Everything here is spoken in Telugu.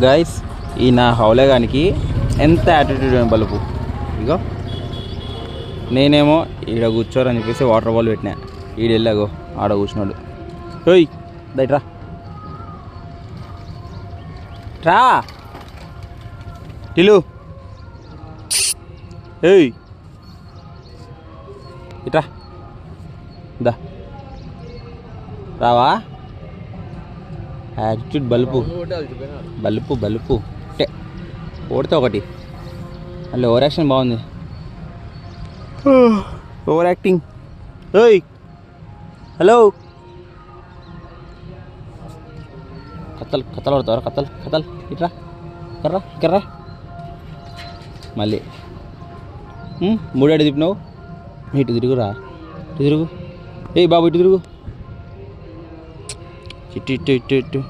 గైస్ ఈ నా హౌలేగానికి ఎంత యాటిట్యూడ్ బలుపు. ఇగో నేనేమో ఈడ కూర్చోరని చెప్పేసి వాటర్ బాల్ పెట్టినా, ఈడెళ్ళాగో ఆడ కూర్చున్నాడు. ఓయ్ దయట్రా రా టిలు. ఏయ్ ఇట్రా దా రావా. యాటిట్యూడ్ బలుపు బలుపు బలుపు అంటే ఓడితే ఒకటి. మళ్ళీ ఓవర్ యాక్షన్ బాగుంది. Over acting. ఓయ్ హలో కత్తలు కత్తలు పడతావరా కత్తలు కత్తలు. ఇట్రా కర్రా కర్రా. మళ్ళీ మూడేడు తిప్పినావు. ఇటు తిరుగురా ఇటు తిరుగు. ఏయ్ బాబు ఇటు తిరుగు. ఇటు ఇటు ఇటు ఇటు